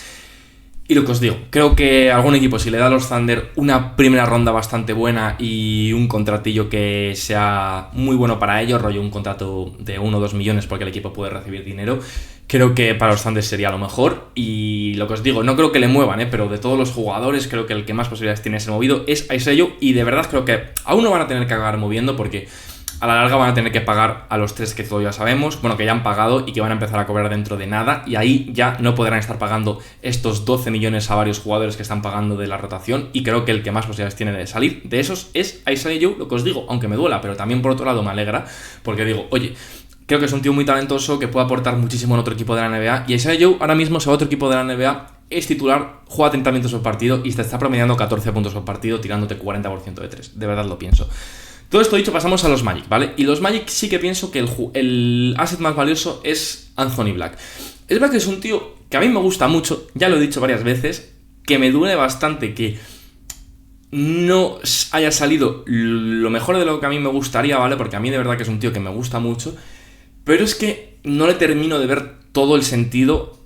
Y lo que os digo, creo que algún equipo, si le da a los Thunder una primera ronda bastante buena y un contratillo que sea muy bueno para ellos, rollo un contrato de 1 o 2 millones porque el equipo puede recibir dinero, creo que para los Thunder sería lo mejor. Y lo que os digo, no creo que le muevan, pero de todos los jugadores creo que el que más posibilidades tiene de ser movido es Isaiah Joe, y de verdad creo que aún no van a tener que acabar moviendo porque a la larga van a tener que pagar a los 3 que todavía sabemos, bueno, que ya han pagado y que van a empezar a cobrar dentro de nada, y ahí ya no podrán estar pagando estos 12 millones a varios jugadores que están pagando de la rotación, y creo que el que más posibilidades tiene de salir de esos es Isaiah Joe, lo que os digo, aunque me duela, pero también por otro lado me alegra, porque digo, oye, creo que es un tío muy talentoso que puede aportar muchísimo en otro equipo de la NBA, y Isaiah Joe ahora mismo se va a otro equipo de la NBA, es titular, juega 30 minutos por partido y te está promediando 14 puntos por partido tirándote 40% de 3, de verdad lo pienso. Todo esto dicho, pasamos a los Magic, ¿vale? Y los Magic sí que pienso que el asset más valioso es Anthony Black. Es verdad que es un tío que a mí me gusta mucho, ya lo he dicho varias veces, que me duele bastante que no haya salido lo mejor de lo que a mí me gustaría, ¿vale? Porque a mí de verdad que es un tío que me gusta mucho, pero es que no le termino de ver todo el sentido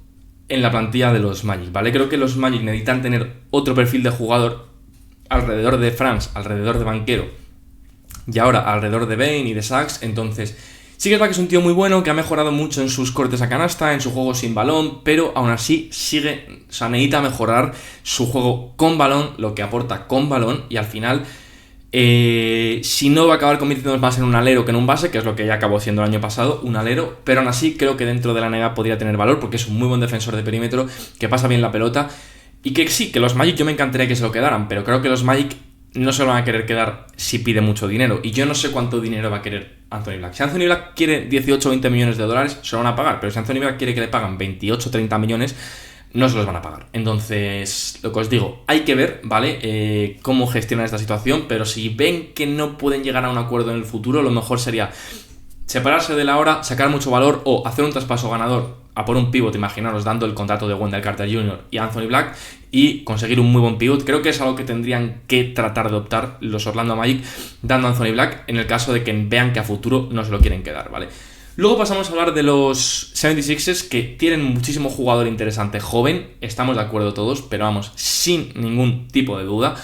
en la plantilla de los Magic, ¿vale? Creo que los Magic necesitan tener otro perfil de jugador alrededor de Franz, alrededor de Banchero y ahora alrededor de Bane y de Sachs. Entonces sí que es verdad que es un tío muy bueno, que ha mejorado mucho en sus cortes a canasta, en su juego sin balón, pero aún así necesita mejorar su juego con balón, lo que aporta con balón, y al final, si no, va a acabar convirtiéndose más en un alero que en un base, que es lo que ya acabó siendo el año pasado, un alero, pero aún así creo que dentro de la NBA podría tener valor, porque es un muy buen defensor de perímetro, que pasa bien la pelota, y que sí, que los Magic yo me encantaría que se lo quedaran, pero creo que los Magic no se lo van a querer quedar si pide mucho dinero. Y yo no sé cuánto dinero va a querer Anthony Black. Si Anthony Black quiere 18 o 20 millones de dólares, se lo van a pagar. Pero si Anthony Black quiere que le pagan 28 o 30 millones, no se los van a pagar. Entonces, lo que os digo, hay que ver, ¿vale? Cómo gestionan esta situación. Pero si ven que no pueden llegar a un acuerdo en el futuro, lo mejor sería separarse de la hora, sacar mucho valor o hacer un traspaso ganador a por un pivot, imaginaros dando el contrato de Wendell Carter Jr. y Anthony Black y conseguir un muy buen pivot. Creo que es algo que tendrían que tratar de optar los Orlando Magic dando a Anthony Black en el caso de que vean que a futuro no se lo quieren quedar, ¿vale? Luego pasamos a hablar de los 76ers, que tienen muchísimo jugador interesante joven, estamos de acuerdo todos, pero vamos, sin ningún tipo de duda,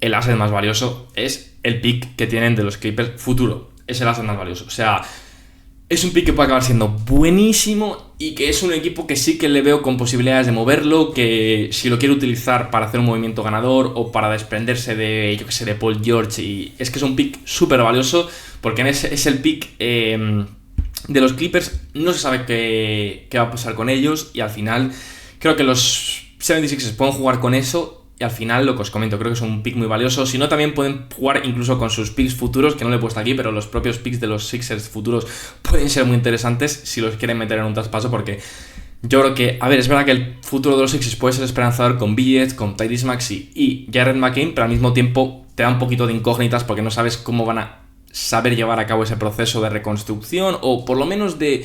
el asset más valioso es el pick que tienen de los Clippers futuro. Es el asset más valioso. O sea, es un pick que puede acabar siendo buenísimo y que es un equipo que sí que le veo con posibilidades de moverlo, que si lo quiere utilizar para hacer un movimiento ganador o para desprenderse de, yo que sé, de Paul George, y es que es un pick súper valioso porque es el pick de los Clippers, no se sabe qué va a pasar con ellos y al final creo que los 76ers pueden jugar con eso. Y al final, lo que os comento, creo que es un pick muy valioso. Si no, también pueden jugar incluso con sus picks futuros, que no le he puesto aquí, pero los propios picks de los Sixers futuros pueden ser muy interesantes si los quieren meter en un traspaso, porque yo creo que, a ver, es verdad que el futuro de los Sixers puede ser esperanzador con Billets, con Tyrese Maxey y Jared McCain, pero al mismo tiempo te da un poquito de incógnitas porque no sabes cómo van a saber llevar a cabo ese proceso de reconstrucción o por lo menos de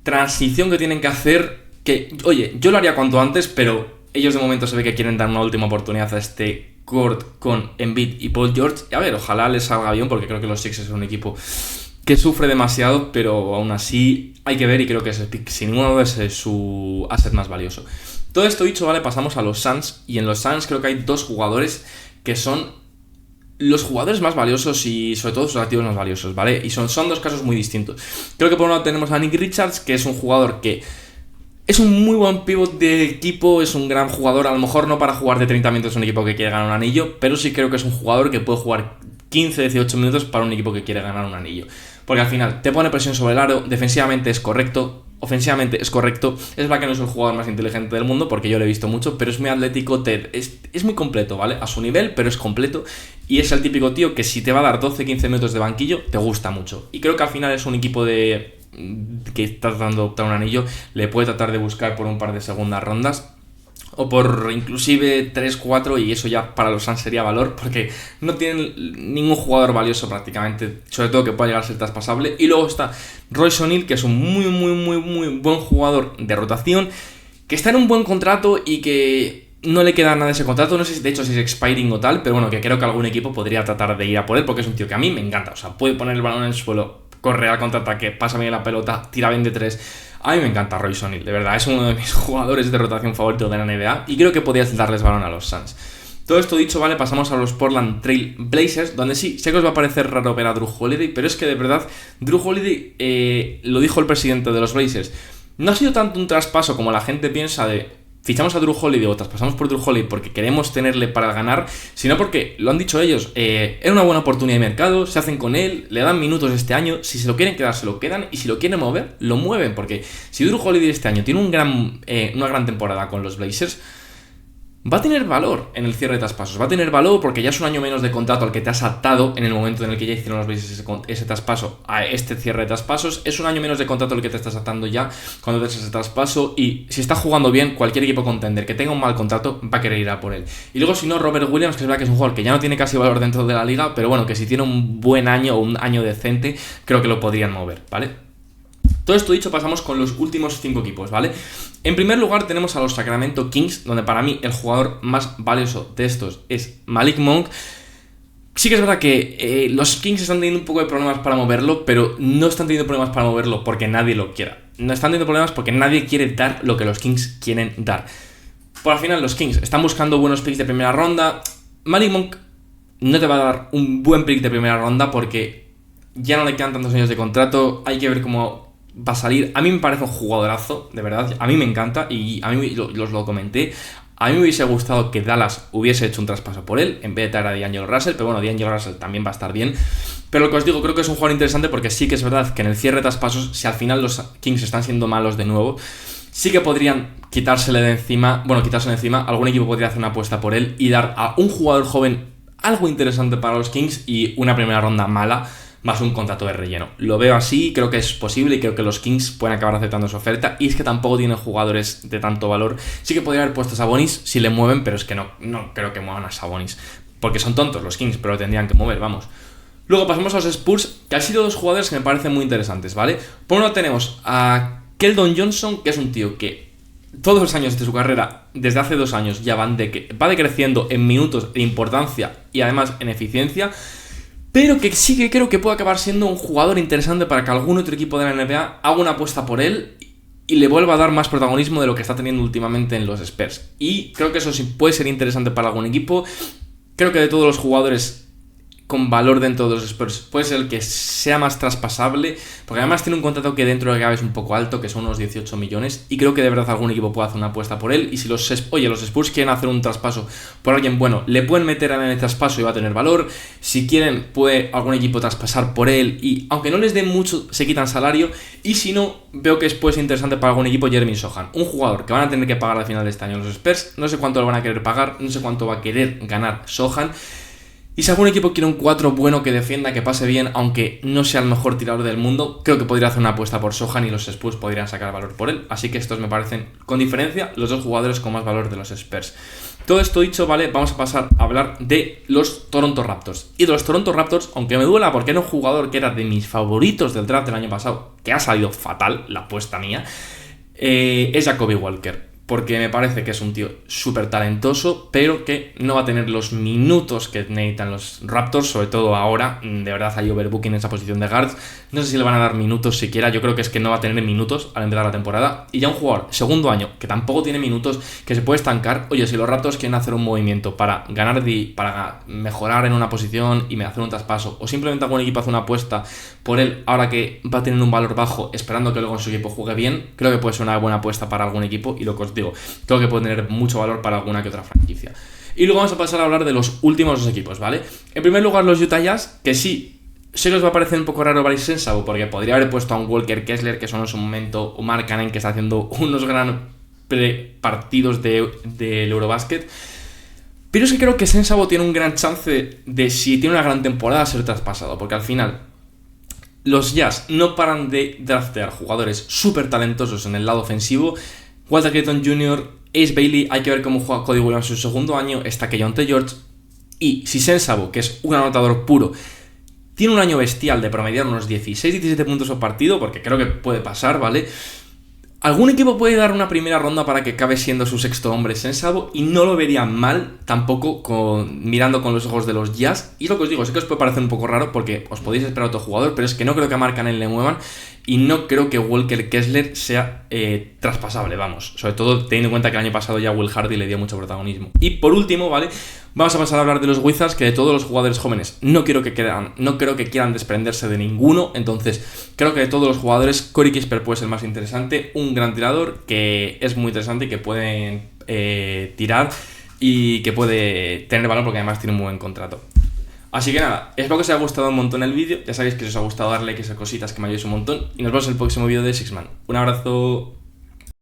transición que tienen que hacer, que, oye, yo lo haría cuanto antes, pero ellos de momento se ve que quieren dar una última oportunidad a este court con Embiid y Paul George. Y a ver, ojalá les salga bien, porque creo que los Sixers son un equipo que sufre demasiado, pero aún así hay que ver y creo que ese pick, sin ninguna duda, es su asset más valioso. Todo esto dicho, vale, pasamos a los Suns. Y en los Suns creo que hay dos jugadores que son los jugadores más valiosos y sobre todo sus activos más valiosos, ¿vale? Y son dos casos muy distintos. Creo que por un lado tenemos a Nick Richards, que es un jugador que es un muy buen pivot de equipo, es un gran jugador, a lo mejor no para jugar de 30 minutos en un equipo que quiere ganar un anillo, pero sí creo que es un jugador que puede jugar 15-18 minutos para un equipo que quiere ganar un anillo. Porque al final te pone presión sobre el aro, defensivamente es correcto, ofensivamente es correcto, es verdad que no es el jugador más inteligente del mundo, porque yo lo he visto mucho, pero es muy atlético, es muy completo, ¿vale? A su nivel, pero es completo, y es el típico tío que si te va a dar 12-15 minutos de banquillo, te gusta mucho. Y creo que al final es un equipo que está tratando de optar un anillo, le puede tratar de buscar por un par de segundas rondas o por inclusive 3-4, y eso ya para los Suns sería valor porque no tienen ningún jugador valioso prácticamente, sobre todo que pueda llegar a ser traspasable. Y luego está Royce O'Neal, que es un muy buen jugador de rotación, que está en un buen contrato y que no le queda nada de ese contrato, no sé de hecho si es expiring o tal, pero bueno, que creo que algún equipo podría tratar de ir a por él porque es un tío que a mí me encanta, o sea, puede poner el balón en el suelo, corre al contraataque, pasa bien la pelota, tira bien de 3. A mí me encanta Royce O'Neal, de verdad, es uno de mis jugadores de rotación favoritos de la NBA y creo que podías darles balón a los Suns. Todo esto dicho, vale, pasamos a los Portland Trail Blazers, donde sí, sé que os va a parecer raro ver a Drew Holiday, pero es que de verdad, Drew Holiday, lo dijo el presidente de los Blazers, no ha sido tanto un traspaso como la gente piensa de fichamos a Drew Holiday o traspasamos por Drew Holiday porque queremos tenerle para ganar, sino porque, lo han dicho ellos, era una buena oportunidad de mercado, se hacen con él, le dan minutos este año, si se lo quieren quedar, se lo quedan, y si lo quieren mover, lo mueven, porque si Drew Holiday este año tiene una gran temporada con los Blazers, va a tener valor en el cierre de traspasos. Va a tener valor porque ya es un año menos de contrato al que te has atado en el momento en el que ya hicieron los Blazers ese traspaso a este cierre de traspasos. Es un año menos de contrato al que te estás atando ya cuando des ese traspaso. Y si está jugando bien, cualquier equipo contender que tenga un mal contrato va a querer ir a por él. Y luego, si no, Robert Williams, que es verdad que es un jugador que ya no tiene casi valor dentro de la liga, pero bueno, que si tiene un buen año o un año decente, creo que lo podrían mover, ¿vale? Todo esto dicho, pasamos con los últimos 5 equipos, ¿vale? En primer lugar tenemos a los Sacramento Kings, donde para mí el jugador más valioso de estos es Malik Monk. Sí que es verdad que los Kings están teniendo un poco de problemas para moverlo, pero no están teniendo problemas para moverlo porque nadie lo quiera. No están teniendo problemas porque nadie quiere dar lo que los Kings quieren dar. Por al final los Kings están buscando buenos picks de primera ronda. Malik Monk no te va a dar un buen pick de primera ronda porque ya no le quedan tantos años de contrato. Hay que ver cómo va a salir. A mí me parece un jugadorazo, de verdad. A mí me encanta y a mí lo comenté. A mí me hubiese gustado que Dallas hubiese hecho un traspaso por él en vez de traer a D'Angelo Russell, pero bueno, D'Angelo Russell también va a estar bien. Pero lo que os digo, creo que es un jugador interesante porque sí que es verdad que en el cierre de traspasos, si al final los Kings están siendo malos de nuevo, sí que podrían quitársele de encima, algún equipo podría hacer una apuesta por él y dar a un jugador joven algo interesante para los Kings y una primera ronda mala, más un contrato de relleno. Lo veo así, creo que es posible y creo que los Kings pueden acabar aceptando su oferta. Y es que tampoco tienen jugadores de tanto valor. Sí que podría haber puesto a Sabonis si le mueven, pero es que no creo que muevan a Sabonis. Porque son tontos los Kings, pero lo tendrían que mover, vamos. Luego pasamos a los Spurs, que han sido 2 jugadores que me parecen muy interesantes, ¿vale? Por un lado tenemos a Keldon Johnson, que es un tío que todos los años de su carrera, desde hace 2 años, ya va decreciendo en minutos, en importancia y además en eficiencia. Pero que sí que creo que puede acabar siendo un jugador interesante para que algún otro equipo de la NBA haga una apuesta por él y le vuelva a dar más protagonismo de lo que está teniendo últimamente en los Spurs. Y creo que eso sí puede ser interesante para algún equipo. Creo que de todos los jugadores con valor dentro de los Spurs puede ser el que sea más traspasable, porque además tiene un contrato que dentro de que es un poco alto, que son unos 18 millones, y creo que de verdad algún equipo puede hacer una apuesta por él. Y si los Spurs quieren hacer un traspaso por alguien bueno, le pueden meter en el traspaso y va a tener valor. Si quieren, puede algún equipo traspasar por él y aunque no les den mucho, se quitan salario. Y si no, veo que es pues interesante para algún equipo Jeremy Sohan, un jugador que van a tener que pagar al final de este año los Spurs. No sé cuánto lo van a querer pagar, no sé cuánto va a querer ganar Sohan. Y si algún equipo quiere un 4 bueno que defienda, que pase bien, aunque no sea el mejor tirador del mundo, creo que podría hacer una apuesta por Sohan y los Spurs podrían sacar valor por él. Así que estos me parecen, con diferencia, los 2 jugadores con más valor de los Spurs. Todo esto dicho, vale, vamos a pasar a hablar de los Toronto Raptors. Y de los Toronto Raptors, aunque me duela porque era un jugador que era de mis favoritos del draft del año pasado, que ha salido fatal, la apuesta mía, es Ja'Kobe Walker. Porque me parece que es un tío súper talentoso, pero que no va a tener los minutos que necesitan los Raptors, sobre todo ahora. De verdad hay overbooking en esa posición de guards. No sé si le van a dar minutos siquiera, yo creo que es que no va a tener minutos al empezar la temporada. Y ya un jugador segundo año, que tampoco tiene minutos, que se puede estancar. Oye, si los Raptors quieren hacer un movimiento para ganar, para mejorar en una posición y hacer un traspaso, o simplemente algún equipo hace una apuesta por él, ahora que va a tener un valor bajo, esperando que luego en su equipo juegue bien, creo que puede ser una buena apuesta para algún equipo. Y lo que os digo, creo que puede tener mucho valor para alguna que otra franquicia. Y luego vamos a pasar a hablar de los últimos 2 equipos, ¿vale? En primer lugar, los Utah Jazz, que sí, sé que os va a parecer un poco raro Bryce Sensabaugh, porque podría haber puesto a un Walker Kessler, que son en su momento, o Markkanen, que está haciendo unos gran partidos del Eurobasket. Pero es que creo que Sensabaugh tiene un gran chance de, si tiene una gran temporada, ser traspasado, porque al final los Jazz no paran de draftear jugadores súper talentosos en el lado ofensivo. Walter Clayton Jr., Ace Bailey, hay que ver cómo juega Cody Williams en su segundo año, está Keyonte George. Y si Sensabaugh, que es un anotador puro, tiene un año bestial de promediar unos 16-17 puntos por partido, porque creo que puede pasar, ¿vale? Algún equipo puede dar una primera ronda para que acabe siendo su sexto hombre Sensabaugh y no lo vería mal tampoco mirando con los ojos de los Jazz. Y lo que os digo, sé que os puede parecer un poco raro porque os podéis esperar a otro jugador, pero es que no creo que a Markkanen le muevan y no creo que Walker Kessler sea traspasable, vamos. Sobre todo teniendo en cuenta que el año pasado ya Will Hardy le dio mucho protagonismo. Y por último, ¿vale? Vamos a pasar a hablar de los Wizards, que de todos los jugadores jóvenes no creo que quieran desprenderse de ninguno. Entonces, creo que de todos los jugadores, Corey Kispert puede ser el más interesante. Un gran tirador que es muy interesante y que puede tirar y que puede tener valor porque además tiene un buen contrato. Así que nada, espero que os haya gustado un montón el vídeo. Ya sabéis que si os ha gustado darle like a esas cositas que me ayudáis un montón. Y nos vemos en el próximo vídeo de Sixman. Un abrazo.